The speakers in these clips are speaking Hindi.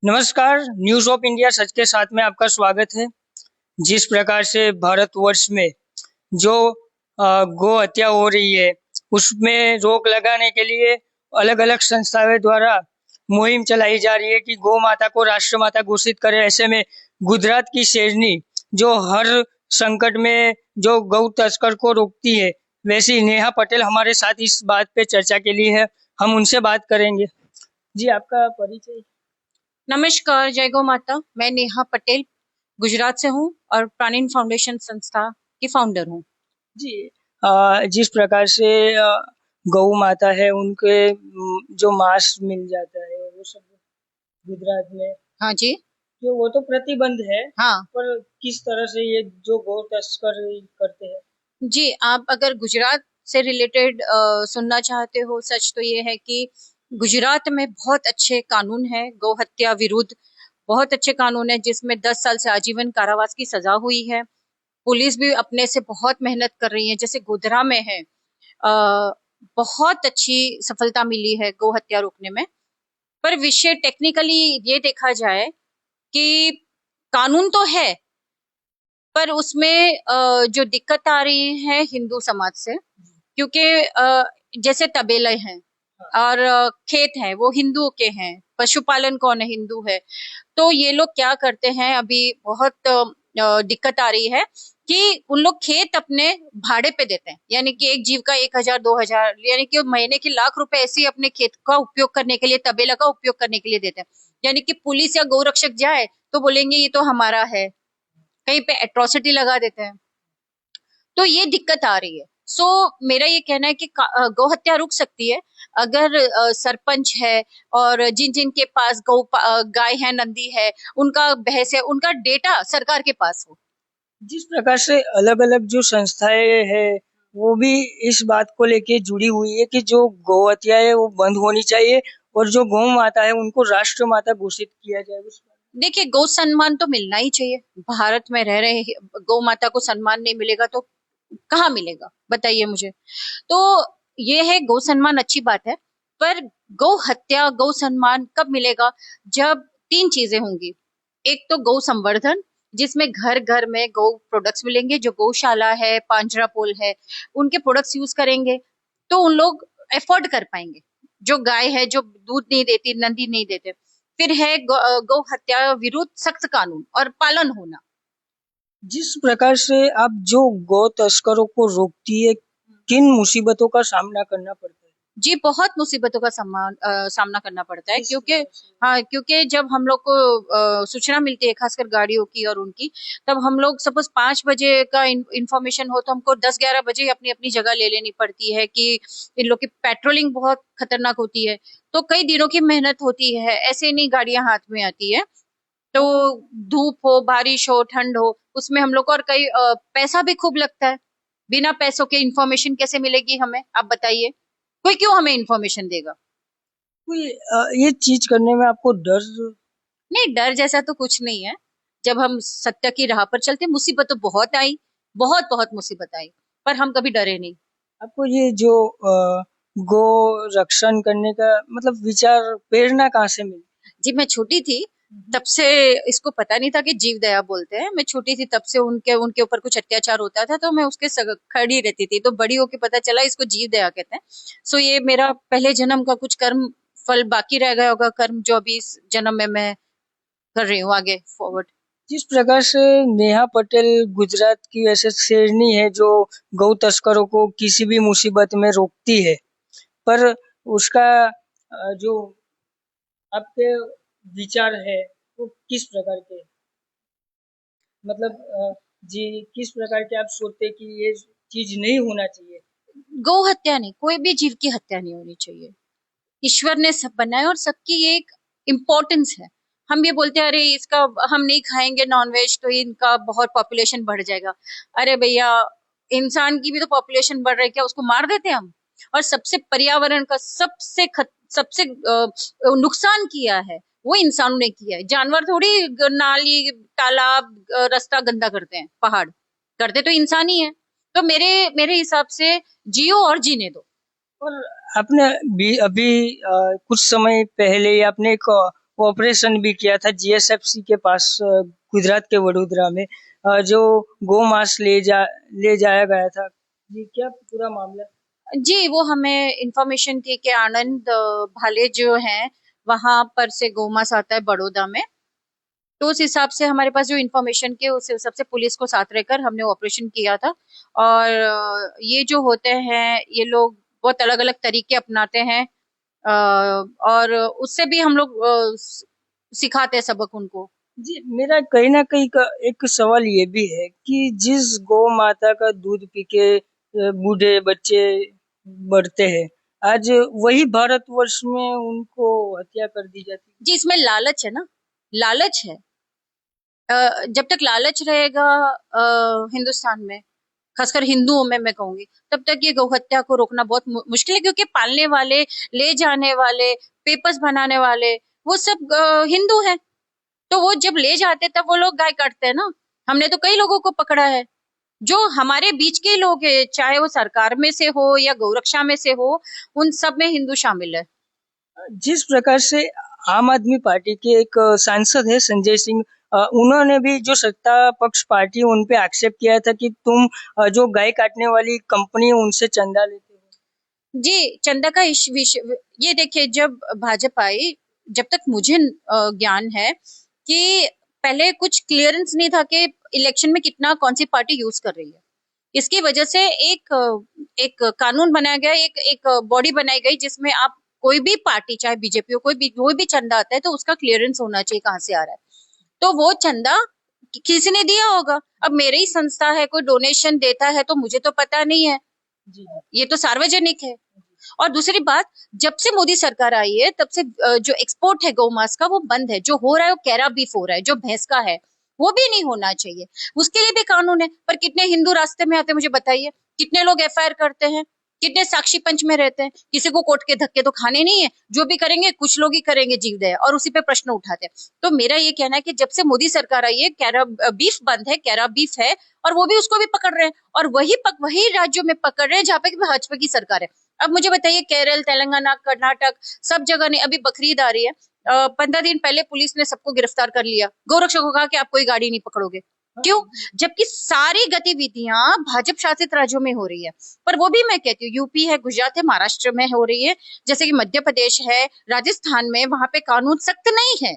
नमस्कार, न्यूज़ ऑफ इंडिया सच के साथ में आपका स्वागत है। जिस प्रकार से भारतवर्ष में जो गौ हत्या हो रही है, उसमें रोक लगाने के लिए अलग-अलग संस्थाओं द्वारा मुहिम चलाई जा रही है कि गौ माता को राष्ट्रमाता घोषित करें। ऐसे में गुजरात की शेरनी जो हर संकट में जो गौ तस्कर को रोकती है, वैसी नेहा पटेल हमारे साथ इस बात पे चर्चा के लिए है। हम उनसे बात करेंगे। जी, आपका परिचय? नमस्कार, जय गौ माता। मैं नेहा पटेल गुजरात से हूँ और प्राणीन फाउंडेशन संस्था की फाउंडर हूँ। जी, जिस प्रकार से गौ माता है उनके जो मांस मिल जाता है वो सब गुजरात में, हाँ जी। जो वो तो प्रतिबंध है, हाँ पर किस तरह से ये जो गौ तस्कर करते हैं? जी, आप अगर गुजरात से रिलेटेड सुनना चाहते हो, सच तो ये है कि गुजरात में बहुत अच्छे कानून है गौ हत्या विरुद्ध। बहुत अच्छे कानून है जिसमें 10 साल से आजीवन कारावास की सजा हुई है। पुलिस भी अपने से बहुत मेहनत कर रही है। जैसे गोधरा में है, बहुत अच्छी सफलता मिली है गौ हत्या रोकने में। पर विषय टेक्निकली ये देखा जाए कि कानून तो है, पर उसमें जो दिक्कत आ रही है हिंदू समाज से, क्योंकि जैसे तबेले हैं और खेत हैं वो हिंदुओं के हैं, पशुपालन कौन है? हिंदू है। तो ये लोग क्या करते हैं, अभी बहुत दिक्कत आ रही है कि उन लोग खेत अपने भाड़े पे देते हैं, यानी कि एक जीव का 1,000 2,000, यानी कि महीने के लाख रुपए ऐसे ही अपने खेत का उपयोग करने के लिए, तबेला का उपयोग करने के लिए देते हैं। यानी कि पुलिस या गौरक्षक जाए तो बोलेंगे ये तो हमारा है, कहीं पे एट्रोसिटी लगा देते हैं। तो ये दिक्कत आ रही है। सो मेरा ये कहना है कि गौ हत्या रुक सकती है अगर सरपंच है और जिन जिन के पास गाय है, नंदी है, उनका भैंस है, उनका डेटा सरकार के पास हो। जिस प्रकार से अलग-अलग जो संस्थाएं हैं, वो भी इस बात को लेके जुड़ी हुई है कि जो गौ हत्या है वो बंद होनी चाहिए और जो गौ माता है उनको राष्ट्र माता घोषित किया जाए। उस देखिए, गौ सम्मान तो मिलना ही चाहिए। भारत में रह रहे गौ माता को सम्मान नहीं मिलेगा तो कहाँ मिलेगा, बताइए मुझे। तो ये है, गौ सम्मान अच्छी बात है, पर गौ हत्या गौ सम्मान कब मिलेगा? जब तीन चीजें होंगी। एक तो गौ संवर्धन, जिसमें घर घर में गौ प्रोडक्ट्स मिलेंगे, जो गौशाला है, पांजरा पोल है, उनके प्रोडक्ट्स यूज करेंगे तो उन लोग एफोर्ड कर पाएंगे। जो गाय है जो दूध नहीं देती, नंदी नहीं देते। फिर है गौ हत्या विरुद्ध सख्त कानून और पालन होना। जिस प्रकार से आप जो गौ तस्करों को रोकती है, किन मुसीबतों का सामना करना पड़ता है? जी, बहुत मुसीबतों का सामना करना पड़ता है, किस क्योंकि तरह से? हाँ, क्योंकि जब हम लोग को सूचना मिलती है, खासकर गाड़ियों की और उनकी, तब हम लोग सपोज 5 बजे का इंफॉर्मेशन हो तो हमको 10-11 बजे अपनी अपनी जगह ले लेनी पड़ती है कि इन लोग की पेट्रोलिंग बहुत खतरनाक होती है। तो कई दिनों की मेहनत होती है, ऐसे नहीं गाड़ियां हाथ में आती है। तो धूप हो, बारिश हो, ठंड हो, उसमें हम लोग को और कई पैसा भी खूब लगता है। बिना पैसों के इंफॉर्मेशन कैसे मिलेगी हमें, आप बताइए। कोई क्यों हमें इंफॉर्मेशन देगा? कोई ये चीज करने में आपको डर? नहीं, डर जैसा तो कुछ नहीं है। जब हम सत्य की राह पर चलते, मुसीबत तो बहुत आई, बहुत बहुत मुसीबत आई, पर हम कभी डरे नहीं। आपको ये जो गो रक्षण करने का मतलब विचार प्रेरणा कहाँ से मिली? जी, मैं छोटी थी तब से इसको पता नहीं था कि जीव दया बोलते हैं। मैं छोटी थी तब से उनके उनके ऊपर कुछ अत्याचार होता था तो मैं उसके खड़ी रहती थी। तो बड़ी होके पता चला इसको जीव दया कहते हैं। सो ये मेरा पहले जन्म का कुछ कर्म फल बाकी रह गया होगा, कर्म जो अभी इस जन्म में मैं कर रही हूँ आगे फॉरवर्ड। जिस प्रकार से नेहा पटेल गुजरात की वैसे शेरनी है जो गौ तस्करों को किसी भी मुसीबत में रोकती है, पर उसका जो आपके विचार है वो किस प्रकार के? मतलब जी, किस प्रकार के आप सोचते हैं कि ये चीज नहीं होना चाहिए? गौ हत्या नहीं, कोई भी जीव की हत्या नहीं होनी चाहिए। ईश्वर ने सब बनाया और सबकी ये एक इम्पोर्टेंस है। हम ये बोलते हैं अरे इसका हम नहीं खाएंगे नॉनवेज तो इनका बहुत पॉपुलेशन बढ़ जाएगा। अरे भैया, इंसान की भी तो पॉपुलेशन बढ़ रही है, क्या उसको मार देते हैं हम? और सबसे पर्यावरण का सबसे नुकसान किया है वो इंसानों ने किया है। जानवर थोड़ी नाली, तालाब, रास्ता गंदा करते हैं, पहाड़ करते तो इंसान ही है। तो मेरे मेरे हिसाब से जियो और जीने दो। और आपने भी अभी कुछ समय पहले ही आपने एक ऑपरेशन भी किया था जीएसएफसी के पास, गुजरात के वडोदरा में, जो गौ मांस ले जाया गया था। जी, क्या पूरा मामला? जी, वो हमें इंफॉर्मेशन थी कि आनंद भाले जो हैं वहां पर से गौमास आता है बड़ौदा में। तो उस हिसाब से हमारे पास जो इन्फॉर्मेशन के उस हिसाब से पुलिस को साथ रहकर हमने ऑपरेशन किया था। और ये जो होते हैं ये लोग बहुत अलग अलग तरीके अपनाते हैं, और उससे भी हम लोग सिखाते हैं सबक उनको। जी, मेरा कहीं ना कहीं का एक सवाल ये भी है कि जिस गौ माता का दूध पी के बूढ़े बच्चे बढ़ते हैं, आज वही भारतवर्ष में उनको हत्या कर दी जाती है। जी, इसमें लालच है ना, लालच है। जब तक लालच रहेगा हिंदुस्तान में, खासकर हिंदुओं में मैं कहूंगी, तब तक ये गौहत्या को रोकना बहुत मुश्किल है, क्योंकि पालने वाले, ले जाने वाले, पेपर्स बनाने वाले वो सब हिंदू हैं। तो वो जब ले जाते तब वो लोग गाय काटते हैं ना। हमने तो कई लोगों को पकड़ा है जो हमारे बीच के ही लोग हैं, चाहे वो सरकार में से हो या गौरक्षा में से हो, उन सब में हिंदू शामिल है। जिस प्रकार से आम आदमी पार्टी के एक सांसद है संजय सिंह, उन्होंने भी जो सत्ता पक्ष पार्टी है, उन पे आक्षेप किया था कि तुम जो गाय काटने वाली कंपनी है उनसे चंदा लेते हो। जी, चंदा का विषय ये देखिए, जब भाजपा आई, जब तक मुझे ज्ञान है कि पहले कुछ क्लियरेंस नहीं था कि इलेक्शन में कितना कौन सी पार्टी यूज कर रही है। इसकी वजह से एक एक कानून बनाया गया, एक एक बॉडी बनाई गई जिसमें आप कोई भी पार्टी, चाहे बीजेपी हो, कोई भी चंदा आता है तो उसका क्लियरेंस होना चाहिए कहाँ से आ रहा है। तो वो चंदा किसी ने दिया होगा। अब मेरी ही संस्था है, कोई डोनेशन देता है तो मुझे तो पता नहीं है, जी, ये तो सार्वजनिक है। और दूसरी बात, जब से मोदी सरकार आई है तब से जो एक्सपोर्ट है गौ मांस का वो बंद है। जो हो रहा है वो कैरा बीफ हो रहा है, जो भैंस का है वो भी नहीं होना चाहिए। उसके लिए भी कानून है, पर कितने हिंदू रास्ते में आते हैं मुझे बताइए। कितने लोग एफआईआर करते हैं, कितने साक्षी पंच में रहते हैं। किसी को कोर्ट के धक्के तो खाने नहीं है, जो भी करेंगे कुछ लोग ही करेंगे जीवदया, और उसी पे प्रश्न उठाते हैं। तो मेरा ये कहना है कि जब से मोदी सरकार आई है कैरा बीफ बंद है, कैरा बीफ है, और वो भी उसको भी पकड़ रहे हैं, और वही राज्यों में पकड़ रहे हैं जहाँ पे भाजपा की सरकार है। अब मुझे बताइए, केरल, तेलंगाना, कर्नाटक, सब जगह नहीं। अभी बकरीद आ रही है, 15 दिन पहले पुलिस ने सबको गिरफ्तार कर लिया। गोरक्षकों को कहा कि आप कोई गाड़ी नहीं पकड़ोगे। क्यों? जबकि सारी गतिविधियां भाजपा शासित राज्यों में हो रही है। पर वो भी मैं कहती हूँ, यूपी है, गुजरात है, महाराष्ट्र में हो रही है, जैसे कि मध्य प्रदेश है, राजस्थान में, वहां पे कानून सख्त नहीं है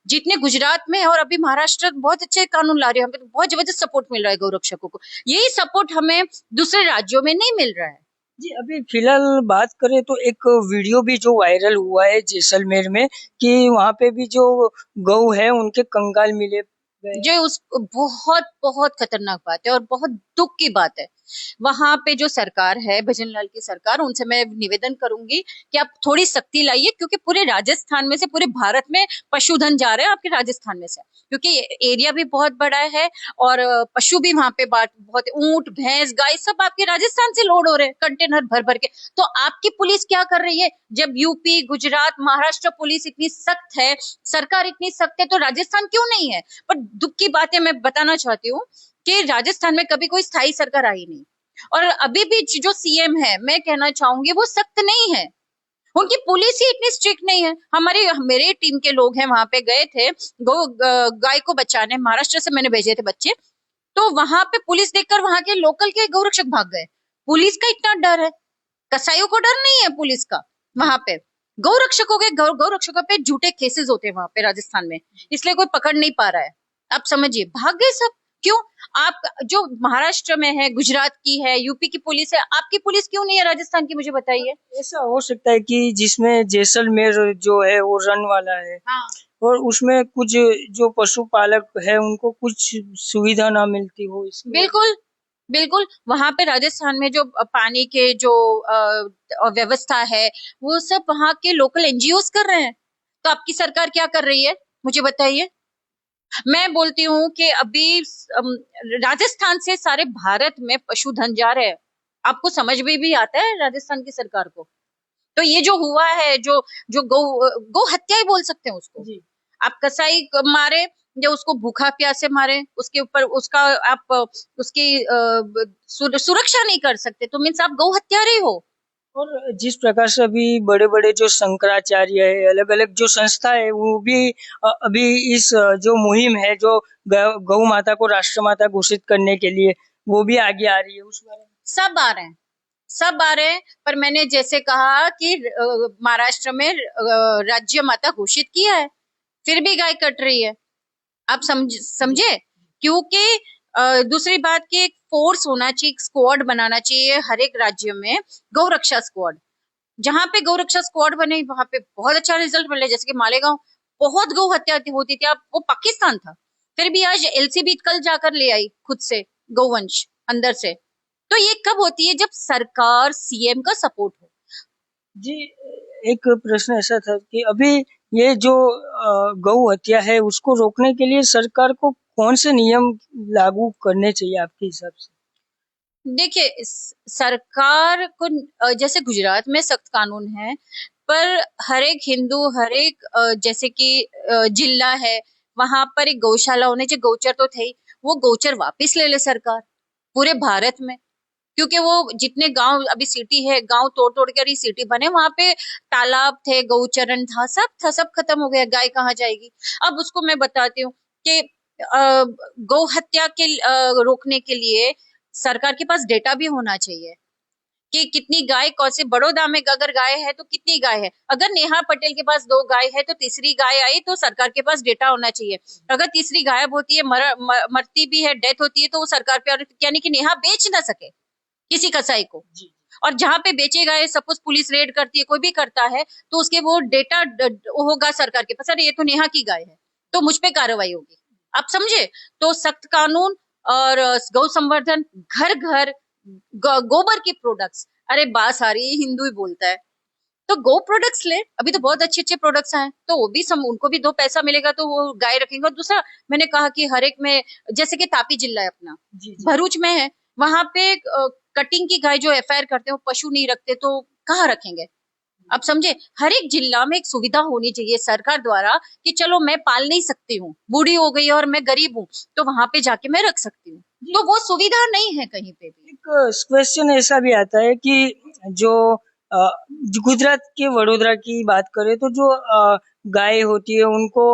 जितने गुजरात में है। और अभी महाराष्ट्र बहुत अच्छे कानून ला रहे हैं, हमें तो बहुत जबरदस्त सपोर्ट मिल रहा है गौरक्षकों को। यही सपोर्ट हमें दूसरे राज्यों में नहीं मिल रहा है। जी, अभी फिलहाल बात करें तो एक वीडियो भी जो वायरल हुआ है जैसलमेर में, कि वहां पे भी जो गौ है उनके कंगाल मिले गए। जो उस बहुत बहुत खतरनाक बात है और बहुत दुख की बात है। वहां पे जो सरकार है, भजन लाल की सरकार, उनसे मैं निवेदन करूंगी कि आप थोड़ी सख्ती लाइए, क्योंकि पूरे राजस्थान में से, पूरे भारत में पशुधन जा रहे हैं आपके राजस्थान में से, क्योंकि एरिया भी बहुत बड़ा है और पशु भी वहां पे बहुत, ऊंट, भैंस, गाय सब आपके राजस्थान से लोड हो रहे हैं कंटेनर भर भर के। तो आपकी पुलिस क्या कर रही है? जब यूपी, गुजरात, महाराष्ट्र पुलिस इतनी सख्त है, सरकार इतनी सख्त है, तो राजस्थान क्यों नहीं है? पर दुख की बात है, मैं बताना चाहती हूँ कि राजस्थान में कभी कोई स्थायी सरकार आई नहीं। और अभी भी जो सीएम है, मैं कहना चाहूंगी वो सख्त नहीं है, उनकी पुलिस ही इतनी स्ट्रिक्ट नहीं है। मेरे टीम के लोग हैं, वहां पे गए थे गाय को बचाने, महाराष्ट्र से मैंने भेजे थे बच्चे। तो वहां पे पुलिस देखकर वहां के लोकल के गौरक्षक भाग गए। पुलिस का इतना डर है, कसाईयों को डर नहीं है पुलिस का। वहां पे गौरक्षकों पे झूठे केसेस होते हैं वहां पे राजस्थान में, इसलिए कोई पकड़ नहीं पा रहा है। आप समझिए, भाग गए सब। क्यों? आप जो महाराष्ट्र में है, गुजरात की है, यूपी की पुलिस है, आपकी पुलिस क्यों नहीं है राजस्थान की? मुझे बताइए। ऐसा हो सकता है कि जिसमें जैसलमेर जो है वो रन वाला है, हाँ, और उसमें कुछ जो पशुपालक है उनको कुछ सुविधा ना मिलती हो, इसलिए। बिल्कुल बिल्कुल। वहां पे राजस्थान में जो पानी के जो व्यवस्था है, वो सब वहां के लोकल एनजीओज कर रहे हैं। तो आपकी सरकार क्या कर रही है? मुझे बताइए। मैं बोलती हूँ कि अभी राजस्थान से सारे भारत में पशुधन जा रहे हैं। आपको समझ में भी आता है राजस्थान की सरकार को? तो ये जो हुआ है, जो जो गौ हत्या ही बोल सकते हैं उसको। जी, आप कसाई मारे या उसको भूखा प्यासे मारे, उसके ऊपर उसका आप उसकी सुरक्षा नहीं कर सकते, तो मीन्स आप गौ हत्यारे हो। और जिस प्रकार से अभी बड़े बड़े जो शंकराचार्य है, अलग अलग जो संस्था है, वो भी अभी इस जो मुहिम है, जो गौ माता को राष्ट्र माता घोषित करने के लिए, वो भी आगे आ रही है उस बारे में। सब आ रहे हैं, सब आ रहे हैं। पर मैंने जैसे कहा कि महाराष्ट्र में राज्य माता घोषित किया है, फिर भी गाय कट रही है। आप समझे? क्योंकि दूसरी बात की एक फोर्स होना चाहिए, एक स्क्वाड बनाना चाहिए हर एक राज्य में, गौ रक्षा स्क्वाड। जहां पे गौ रक्षा स्क्वाड बने वहां पे बहुत अच्छा रिजल्ट मिले। जैसे कि मालेगांव बहुत गौ हत्या होती थी, अब वो पाकिस्तान था, फिर भी आज एलसीबी कल जाकर ले आई खुद से गौवंश अंदर से। तो ये कब होती है? जब सरकार सीएम का सपोर्ट हो। जी, एक प्रश्न ऐसा था कि अभी ये जो गौ हत्या है, उसको रोकने के लिए सरकार को कौन से नियम लागू करने चाहिए आपके हिसाब से? देखिए, सरकार को जैसे गुजरात में सख्त कानून है, पर हर एक हिंदू, हर एक जैसे कि जिला है, वहां पर एक गौशाला होने चाहिए। गौचर तो थे ही, वो गौचर वापस ले ले सरकार पूरे भारत में। क्योंकि वो जितने गांव अभी सिटी है, गांव तोड़ तोड़ कर ही सिटी बने, वहां पे तालाब थे, गौचरण था, सब खत्म हो गया। गाय कहाँ जाएगी? अब उसको मैं बताती हूँ कि गौ हत्या के रोकने के लिए सरकार के पास डेटा भी होना चाहिए कि कितनी गाय, कौन से बड़ौदा में अगर गाय है तो कितनी गाय है। अगर नेहा पटेल के पास 2 गाय है तो तीसरी गाय आई तो सरकार के पास डेटा होना चाहिए। अगर तीसरी गायब होती है, मरती भी है, डेथ होती है, तो वो सरकार पे, यानी कि नेहा बेच ना सके किसी कसाई को। जी। और जहां पे बेचे गए, सपोज पुलिस रेड करती है, कोई भी करता है, तो उसके वो डेटा होगा सरकार के पास, अरे ये तो नेहा की गाय है, तो मुझ पे कार्रवाई होगी। आप समझे? तो सख्त कानून और गौ संवर्धन, घर घर गोबर के प्रोडक्ट्स। अरे बात सारी हिंदू ही बोलता है, तो गो प्रोडक्ट्स ले। अभी तो बहुत अच्छे अच्छे प्रोडक्ट्स आए, तो वो भी उनको भी 2 पैसा मिलेगा, तो वो गाय रखेंगे। और दूसरा, मैंने कहा कि हर एक में, जैसे कि तापी जिला है अपना, जी, जी। भरूच में है, वहां पे कटिंग की गाय जो एफआईआर करते हैं, वो पशु नहीं रखते, तो कहाँ रखेंगे? आप समझे? हर एक जिला में एक सुविधा होनी चाहिए सरकार द्वारा कि चलो मैं पाल नहीं सकती हूँ, बूढ़ी हो गई और मैं गरीब हूँ, तो वहां पे जाके मैं रख सकती हूँ। तो वो सुविधा नहीं है कहीं पे भी। एक क्वेश्चन ऐसा भी आता है कि जो जो गुजरात के वडोदरा की बात करें, तो जो गाय होती है, उनको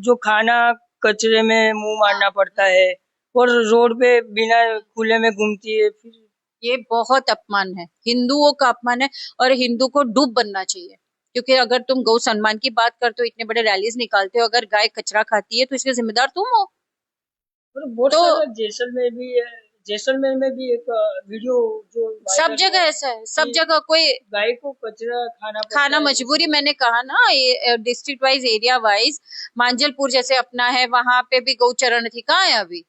जो खाना कचरे में मुंह मारना पड़ता है, और रोड पे बिना खुले में घूमती है। फिर ये बहुत अपमान है, हिंदुओं का अपमान है, और हिंदू को डूब बनना चाहिए। क्योंकि अगर तुम गौ सम्मान की बात करते हो, इतने बड़े रैलीज निकालते हो, अगर गाय कचरा खाती है तो इसके जिम्मेदार तुम हो। और बहुत तो सारा जैसलमेर भी है, जैसलमेर में भी एक वीडियो जो सब वायरल हुआ जगह है ऐसा है, सब कि जगह कोई गाय को कचरा खाना पड़ता खाना है मजबूरी। जैसे। मैंने कहा ना, ये district wise, area wise, Manjalpur जैसे अपना है, वहां पे भी गौचरण थी, कहाँ है अभी?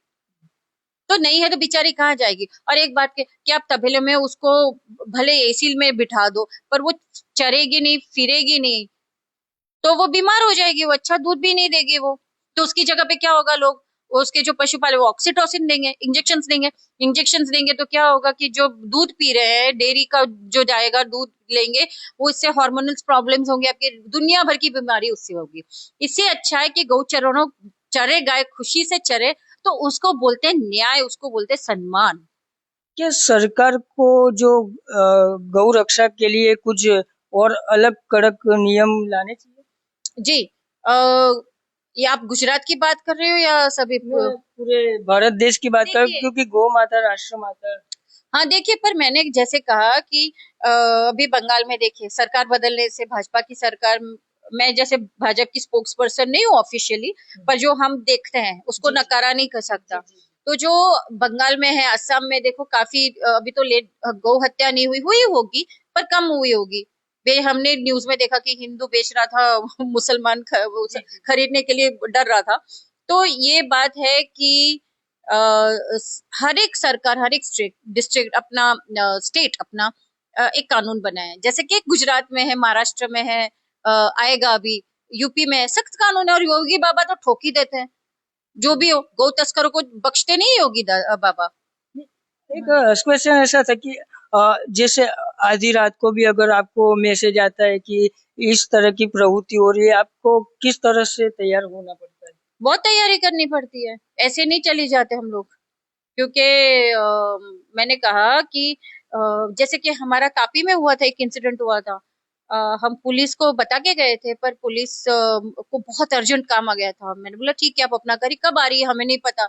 तो नहीं है तो बेचारी कहाँ जाएगी? और एक बात के कि आप तबेले में उसको भले एसी में बिठा दो, पर वो चरेगी नहीं, फिरेगी नहीं, तो वो बीमार हो जाएगी, वो अच्छा दूध भी नहीं देगी वो। तो उसकी जगह पे क्या होगा? लोग उसके जो पशुपालक, वो ऑक्सीटोसिन देंगे, इंजेक्शन देंगे, तो क्या होगा कि जो दूध पी रहे हैं, डेयरी का जो जाएगा दूध लेंगे, वो इससे हार्मोनल प्रॉब्लम्स होंगे, आपके दुनिया भर की बीमारी उससे होगी। इससे अच्छा है कि गौ चरणों चरे, गाय खुशी से चरे, तो उसको बोलते हैं न्याय, उसको बोलते हैं सम्मान। क्या सरकार को जो गौ रक्षा के लिए कुछ और अलग कड़क नियम लाने चाहिए? जी। आ, ये आप गुजरात की बात कर रहे हो या सभी? मैं पूरे भारत देश की बात कर, देखिए, क्योंकि गौ माता राष्ट्र माता है। हाँ देखिए, पर मैंने जैसे कहा कि अभी बंगाल में देखिए, सरकार बदलने से, भाजपा की सरकार, मैं जैसे भाजपा की स्पोक्स पर्सन नहीं हूँ ऑफिशियली, पर जो हम देखते हैं उसको जी, जी। नकारा नहीं कर जी, सकता। जी। तो जो बंगाल में है, असम में देखो, काफी अभी तो लेट, गौ हत्या नहीं हुई, हुई होगी पर कम हुई होगी। वे हमने न्यूज में देखा कि हिंदू बेच रहा था मुसलमान जी, जी। खरीदने के लिए डर रहा था। तो ये बात है कि हर एक सरकार, हर एक डिस्ट्रिक्ट अपना, स्टेट अपना एक कानून बनाए। जैसे कि गुजरात में है, महाराष्ट्र में है, आएगा अभी, यूपी में है, सख्त कानून है। और योगी बाबा तो ठोक ही देते हैं, जो भी हो, गौ तस्करों को बख्शते नहीं योगी बाबा। एक क्वेश्चन ऐसा था कि जैसे आधी रात को भी अगर आपको मैसेज आता है कि इस तरह की प्रवृत्ति हो रही है, आपको किस तरह से तैयार होना पड़ता है? बहुत तैयारी करनी पड़ती है, ऐसे नहीं चली जाते हम लोग। क्योंकि मैंने कहा कि जैसे कि हमारा तापी में हुआ था, एक इंसिडेंट हुआ था। हम पुलिस को बता के गए थे, पर पुलिस को बहुत अर्जेंट काम आ गया था। मैंने बोला ठीक है, आप अपना करिए, कब आ रही है हमें नहीं पता।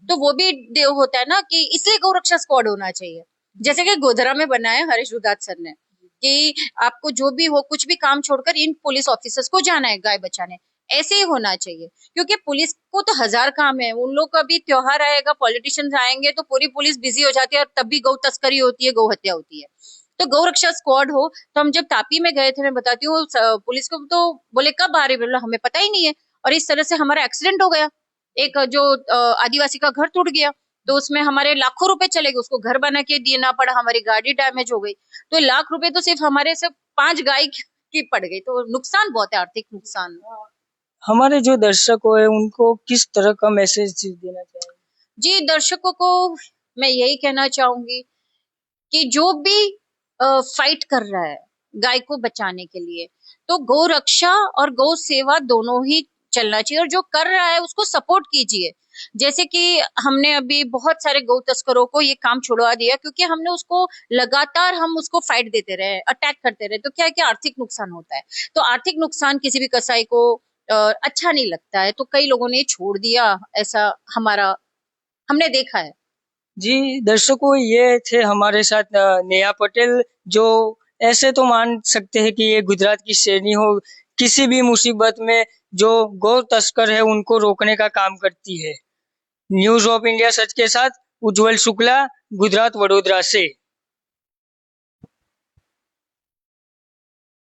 तो वो भी होता है ना कि इसलिए गौरक्षा स्क्वाड होना चाहिए, जैसे कि गोधरा में बनाया हरीश रुदात सर ने, कि आपको जो भी हो, कुछ भी काम छोड़कर इन पुलिस ऑफिसर्स को जाना है गाय बचाने। ऐसे ही होना चाहिए, क्योंकि पुलिस को तो हजार काम है। उन लोग का भी त्योहार आएगा, पॉलिटिशियंस आएंगे, तो पूरी पुलिस बिजी हो जाती है, और तब भी गौ तस्करी होती है, गौ हत्या होती है। तो गौ रक्षा स्क्वाड हो। तो हम जब तापी में गए थे, मैं बताती हूँ, पुलिस को तो बोले कब आ रहे, बोला हमें पता ही नहीं है। और इस तरह से हमारा एक्सीडेंट हो गया। एक जो आदिवासी का घर टूट गया, तो उसमें हमारे लाखों रुपए चले गए, उसको घर बना के देना पड़ा, हमारी गाड़ी डैमेज हो गई। तो लाख रुपए तो सिर्फ हमारे से 5 गाय की पड़ गई। तो नुकसान बहुत है, आर्थिक नुकसान। हमारे जो दर्शक है उनको किस तरह का मैसेज देना चाहिए? जी, दर्शकों को मैं यही कहना चाहूंगी कि जो भी फाइट कर रहा है गाय को बचाने के लिए, तो गौ रक्षा और गौ सेवा दोनों ही चलना चाहिए, और जो कर रहा है उसको सपोर्ट कीजिए। जैसे कि हमने अभी बहुत सारे गौ तस्करों को ये काम छुड़वा दिया, क्योंकि हमने उसको लगातार हम उसको फाइट देते रहे, अटैक करते रहे, तो क्या है कि आर्थिक नुकसान होता है। तो आर्थिक नुकसान किसी भी कसाई को अच्छा नहीं लगता है, तो कई लोगों ने छोड़ दिया, ऐसा हमने देखा है। जी दर्शकों, ये थे हमारे साथ नेहा पटेल, जो ऐसे तो मान सकते हैं कि ये गुजरात की शेरनी हो। किसी भी मुसीबत में जो गौ तस्कर है उनको रोकने का काम करती है। न्यूज ऑफ इंडिया सच के साथ उज्जवल शुक्ला, गुजरात, वडोदरा से।